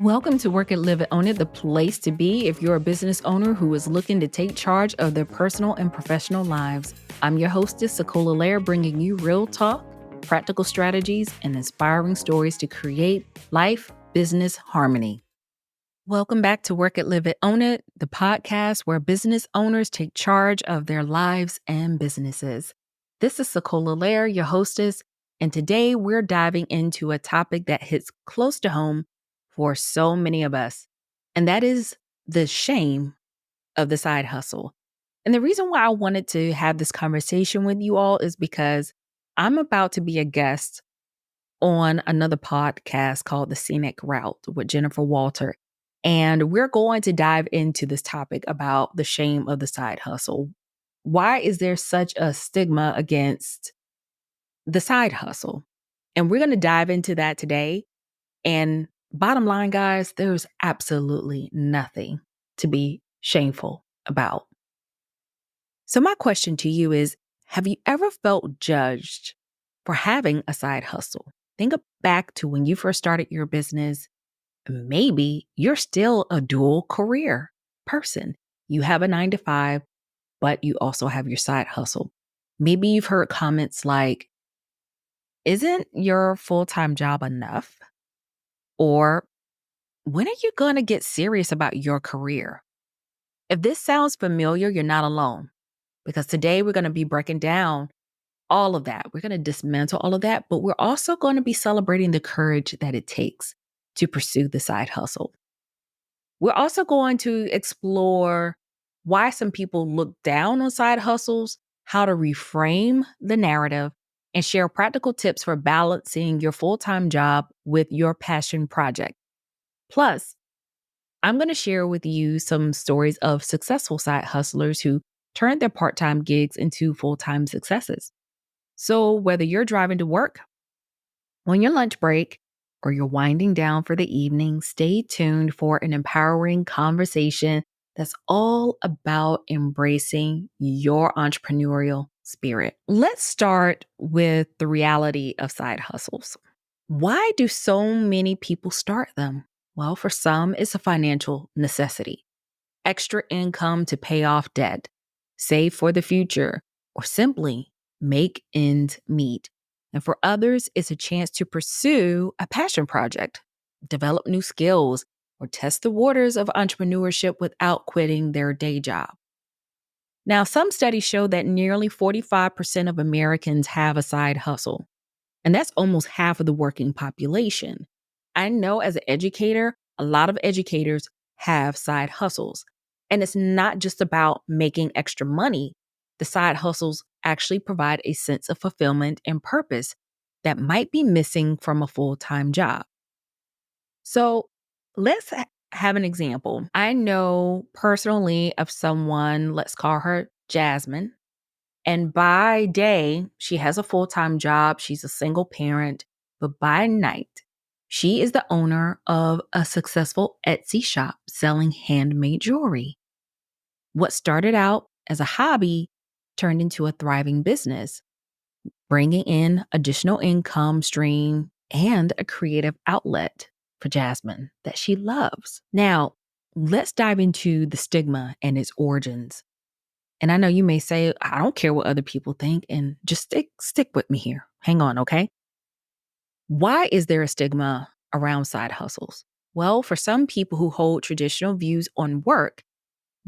Welcome to Work It, Live It, Own It, the place to be if you're a business owner who is looking to take charge of their personal and professional lives. I'm your hostess, SaCola Lehr, bringing you real talk, practical strategies, and inspiring stories to create life business harmony. Welcome back to Work It, Live It, Own It, the podcast where business owners take charge of their lives and businesses. This is SaCola Lehr, your hostess, and today we're diving into a topic that hits close to home for so many of us, and that is the shame of the side hustle. And the reason why I wanted to have this conversation with you all is because I'm about to be a guest on another podcast called The Scenic Route with Jennifer Walter. And we're going to dive into this topic about the shame of the side hustle. Why is there such a stigma against the side hustle? And we're going to dive into that today. And bottom line, guys, there's absolutely nothing to be shameful about. So my question to you is, have you ever felt judged for having a side hustle? Think back to when you first started your business. Maybe you're still a dual career person. You have a 9 to 5, but you also have your side hustle. Maybe you've heard comments like, isn't your full-time job enough? Or when are you going to get serious about your career? If this sounds familiar, you're not alone, because today we're going to be breaking down all of that. We're going to dismantle all of that, but we're also going to be celebrating the courage that it takes to pursue the side hustle. We're also going to explore why some people look down on side hustles, how to reframe the narrative, and share practical tips for balancing your full-time job with your passion project. Plus, I'm going to share with you some stories of successful side hustlers who turned their part-time gigs into full-time successes. So whether you're driving to work, on your lunch break, or you're winding down for the evening, stay tuned for an empowering conversation that's all about embracing your entrepreneurial spirit. Let's start with the reality of side hustles. Why do so many people start them? Well, for some, it's a financial necessity. Extra income to pay off debt, save for the future, or simply make ends meet. And for others, it's a chance to pursue a passion project, develop new skills, or test the waters of entrepreneurship without quitting their day job. Now, some studies show that nearly 45% of Americans have a side hustle, and that's almost half of the working population. I know as an educator, a lot of educators have side hustles. And it's not just about making extra money. The side hustles actually provide a sense of fulfillment and purpose that might be missing from a full-time job. So let's have an example. I know personally of someone, let's call her Jasmine. And by day, she has a full-time job. She's a single parent. But by night, she is the owner of a successful Etsy shop selling handmade jewelry. What started out as a hobby turned into a thriving business, bringing in additional income stream and a creative outlet for Jasmine that she loves. Now, let's dive into the stigma and its origins. And I know you may say, I don't care what other people think, and just stick with me here. Hang on, okay? Why is there a stigma around side hustles? Well, for some people who hold traditional views on work,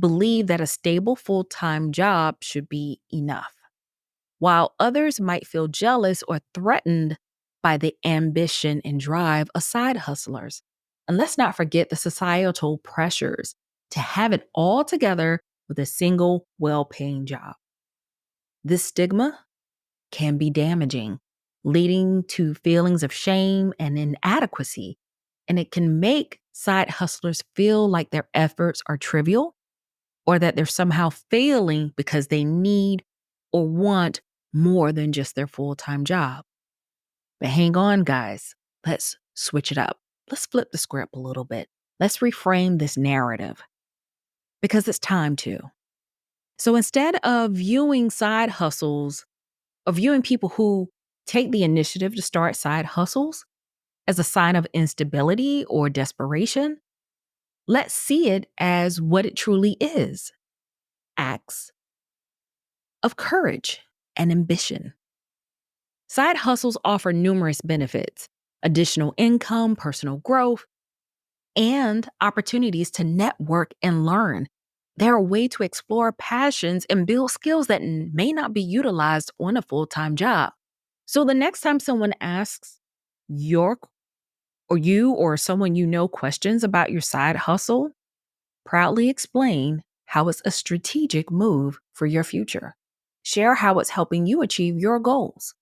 believe that a stable full-time job should be enough, while others might feel jealous or threatened by the ambition and drive of side hustlers. And let's not forget the societal pressures to have it all together with a single, well-paying job. This stigma can be damaging, leading to feelings of shame and inadequacy, and it can make side hustlers feel like their efforts are trivial or that they're somehow failing because they need or want more than just their full-time job. But hang on, guys. Let's switch it up. Let's flip the script a little bit. Let's reframe this narrative because it's time to. So instead of viewing side hustles, or viewing people who take the initiative to start side hustles as a sign of instability or desperation. Let's see it as what it truly is: acts of courage and ambition. Side hustles offer numerous benefits: additional income, personal growth, and opportunities to network and learn. They're a way to explore passions and build skills that may not be utilized on a full time job. So the next time someone asks your or you or someone you know questions about your side hustle, proudly explain how it's a strategic move for your future. Share how it's helping you achieve your goals,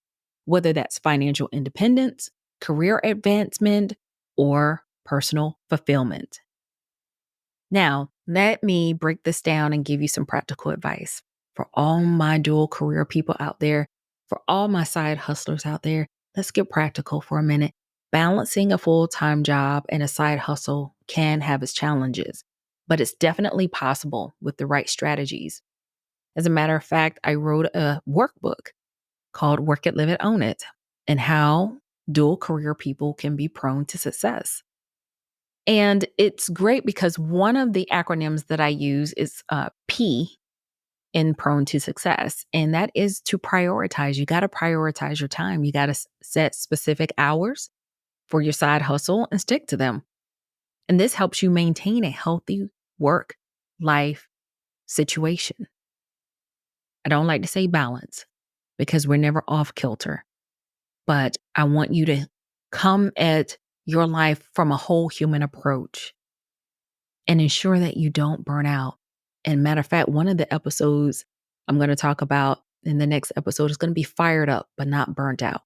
whether that's financial independence, career advancement, or personal fulfillment. Now, let me break this down and give you some practical advice for all my dual career people out there, for all my side hustlers out there. Let's get practical for a minute. Balancing a full time job and a side hustle can have its challenges, but it's definitely possible with the right strategies. As a matter of fact, I wrote a workbook called Work It, Live It, Own It, and how dual career people can be prone to success. And it's great because one of the acronyms that I use is P in prone to success. And that is to prioritize. You got to prioritize your time. You got to set specific hours for your side hustle and stick to them. And this helps you maintain a healthy work life situation. I don't like to say balance because we're never off kilter, but I want you to come at your life from a whole human approach and ensure that you don't burn out. And matter of fact, one of the episodes I'm going to talk about in the next episode is going to be fired up, but not burnt out.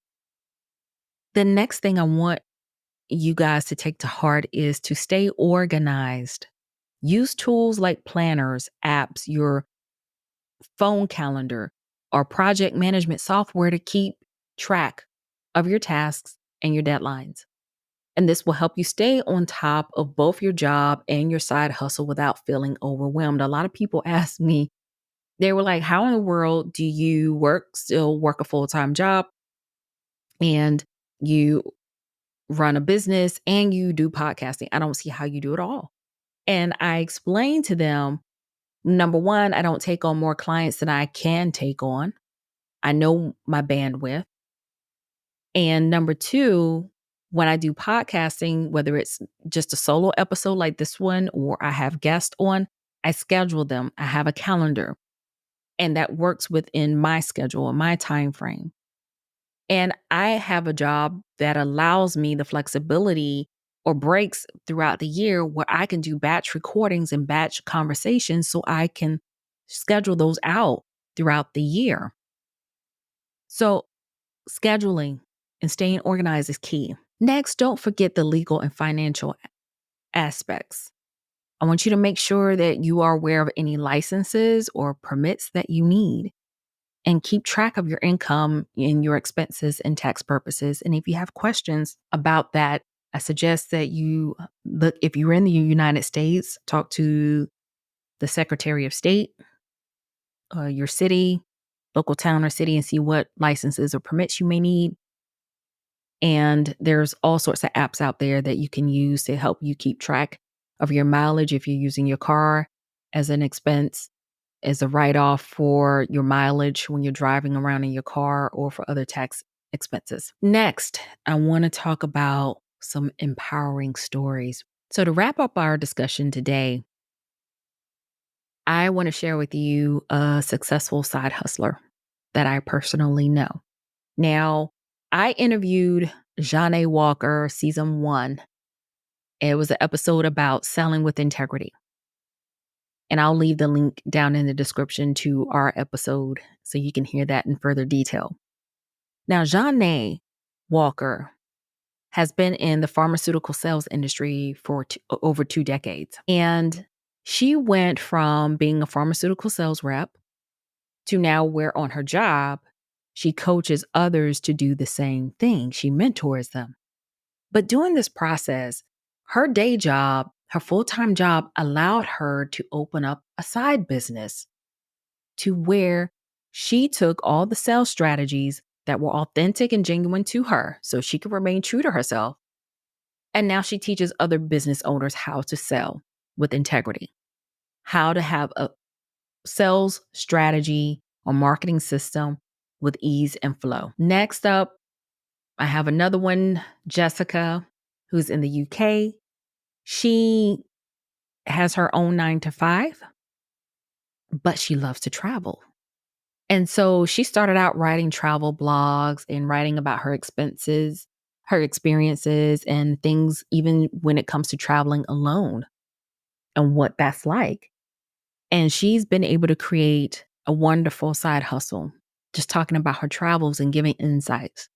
The next thing I want you guys to take to heart is to stay organized. Use tools like planners, apps, your phone calendar, or project management software to keep track of your tasks and your deadlines. And this will help you stay on top of both your job and your side hustle without feeling overwhelmed. A lot of people ask me, they were like, how in the world do you still work a full-time job and you run a business and you do podcasting? I don't see how you do it all. And I explained to them, number one, I don't take on more clients than I can take on. I know my bandwidth. And number two, when I do podcasting, whether it's just a solo episode like this one or I have guests on, I schedule them. I have a calendar and that works within my schedule and my time frame. And I have a job that allows me the flexibility or breaks throughout the year where I can do batch recordings and batch conversations so I can schedule those out throughout the year. So scheduling and staying organized is key. Next, don't forget the legal and financial aspects. I want you to make sure that you are aware of any licenses or permits that you need and keep track of your income and your expenses and tax purposes. And if you have questions about that, I suggest that you look, if you're in the United States, talk to the Secretary of State, your city, local town or city, and see what licenses or permits you may need. And there's all sorts of apps out there that you can use to help you keep track of your mileage if you're using your car as an expense, as a write-off for your mileage when you're driving around in your car or for other tax expenses. Next, I want to talk about some empowering stories. So to wrap up our discussion today, I want to share with you a successful side hustler that I personally know. Now, I interviewed Janae Walker, season 1. It was an episode about selling with integrity. And I'll leave the link down in the description to our episode so you can hear that in further detail. Now, Janae Walker has been in the pharmaceutical sales industry for over 2 decades. And she went from being a pharmaceutical sales rep to now where on her job, she coaches others to do the same thing. She mentors them. But during this process, her day job, her full-time job allowed her to open up a side business to where she took all the sales strategies that were authentic and genuine to her so she could remain true to herself. And now she teaches other business owners how to sell with integrity, how to have a sales strategy or marketing system with ease and flow. Next up, I have another one, Jessica, who's in the UK. She has her own 9 to 5, but she loves to travel. And so she started out writing travel blogs and writing about her expenses, her experiences, and things, even when it comes to traveling alone and what that's like. And she's been able to create a wonderful side hustle, just talking about her travels and giving insights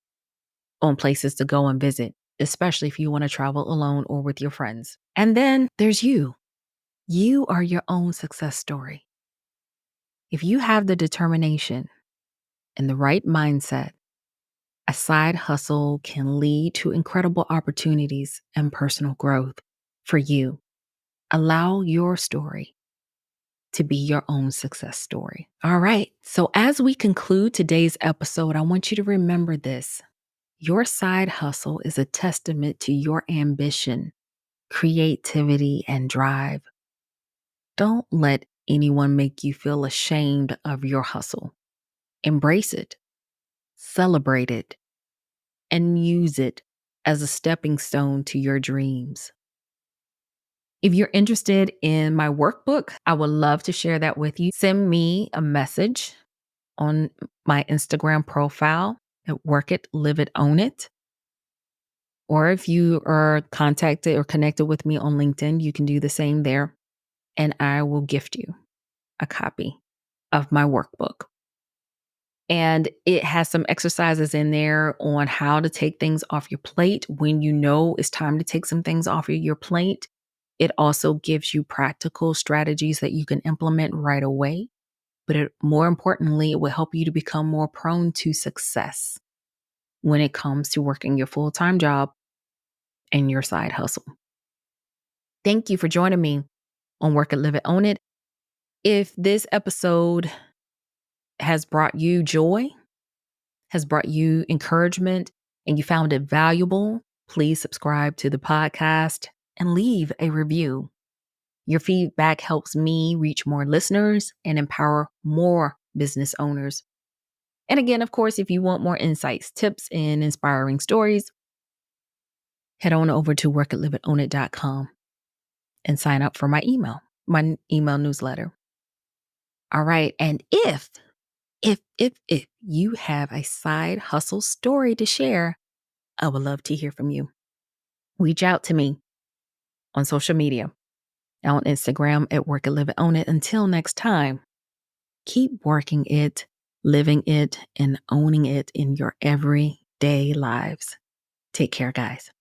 on places to go and visit, especially if you want to travel alone or with your friends. And then there's you. You are your own success story. If you have the determination and the right mindset, a side hustle can lead to incredible opportunities and personal growth for you. Allow your story to be your own success story. All right. So, as we conclude today's episode, I want you to remember this. Your side hustle is a testament to your ambition, creativity, and drive. Don't let anyone make you feel ashamed of your hustle. Embrace it, celebrate it, and use it as a stepping stone to your dreams. If you're interested in my workbook, I would love to share that with you. Send me a message on my Instagram profile at Work It, Live It, Own It. Or if you are contacted or connected with me on LinkedIn, you can do the same there. And I will gift you a copy of my workbook. And it has some exercises in there on how to take things off your plate when you know it's time to take some things off of your plate. It also gives you practical strategies that you can implement right away. But more importantly, it will help you to become more prone to success when it comes to working your full-time job and your side hustle. Thank you for joining me on Work It, Live It, Own It. If this episode has brought you joy, has brought you encouragement, and you found it valuable, please subscribe to the podcast and leave a review. Your feedback helps me reach more listeners and empower more business owners. And again, of course, if you want more insights, tips, and inspiring stories, head on over to workitliveitownit.com and sign up for my email newsletter. All right. And if you have a side hustle story to share, I would love to hear from you. Reach out to me on social media, on Instagram at Work It, Live It, Own It. Until next time, keep working it, living it, and owning it in your everyday lives. Take care, guys.